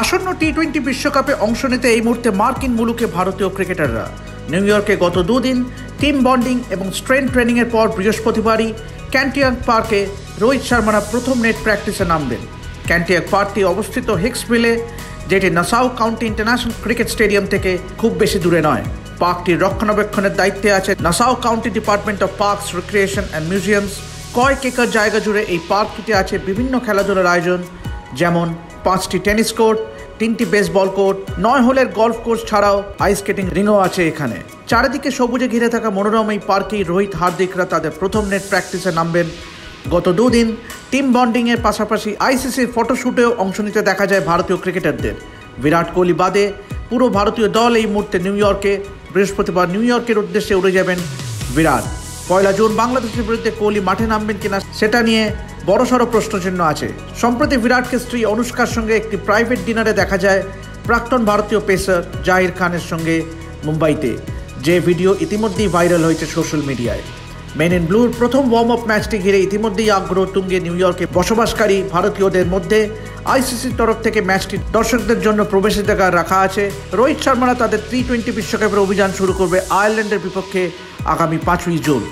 আসন্ন টি-20 বিশ্বকাপে অংশ নিতে এই মুহূর্তে মার্কিন মুলুকে ভারতীয় ক্রিকেটাররা। নিউ ইয়র্কে গত দুদিন টিম বন্ডিং এবং স্ট্রেংথ ট্রেনিংয়ের পর বৃহস্পতিবারই ক্যান্টিয়াক পার্কে রোহিত শর্মারা প্রথম নেট প্র্যাকটিসে নামবেন। ক্যান্টিয়াক পার্কটি অবস্থিত হিক্সভিলে, যেটি Nassau county international cricket stadium থেকে খুব বেশি দূরে নয়। পার্কটির রক্ষণাবেক্ষণের দায়িত্বে আছে Nassau county department of parks, recreation and museums. কয়েক একর জায়গা জুড়ে এই পার্কটিতে আছে বিভিন্ন খেলাধুলার আয়োজন, যেমন 5টি টেনিস কোর্ট, 3টি বেসবল কোর্ট, 9 হোলের গল্ফ কোর্স ছাড়াও আইস স্কেটিং রিংও আছে এখানে। চারিদিকে সবুজে ঘিরে থাকা মনোরম এই পার্কেই রোহিত, হার্দিকরা তাদের প্রথম নেট প্র্যাকটিসে নামবেন। গত দুদিন টিম বন্ডিংয়ের পাশাপাশি আইসিসির ফটোশ্যুটেও অংশ নিতে দেখা যায় ভারতীয় ক্রিকেটারদের। বিরাট কোহলি বাদে পুরো ভারতীয় দল এই মুহূর্তে নিউ ইয়র্কে। বৃহস্পতিবার নিউ ইয়র্কের উদ্দেশ্যে উড়ে যাবেন বিরাট। 1 জুন বাংলাদেশের বিরুদ্ধে কোহলি মাঠে নামবেন কিনা সেটা নিয়ে বড়সড় প্রশ্নচিহ্ন আছে। সম্প্রতি বিরাটকে স্ত্রী অনুষ্কার সঙ্গে একটি প্রাইভেট ডিনারে দেখা যায় প্রাক্তন ভারতীয় পেসার জাহির খানের সঙ্গে মুম্বাইতে, যে ভিডিও ইতিমধ্যেই ভাইরাল হয়েছে সোশ্যাল মিডিয়ায়। মেন ইন ব্লুর প্রথম ওয়ার্ম আপ ম্যাচটি ঘিরে ইতিমধ্যেই আগ্রহ তুঙ্গে নিউ ইয়র্কে বসবাসকারী ভারতীয়দের মধ্যে। আইসিসির তরফ থেকে ম্যাচটি দর্শকদের জন্য প্রবেশাধিকার রাখা আছে। রোহিত শর্মারা তাদের টি-20 বিশ্বকাপের অভিযান শুরু করবে আয়ারল্যান্ডের বিপক্ষে আগামী 5ই জুন।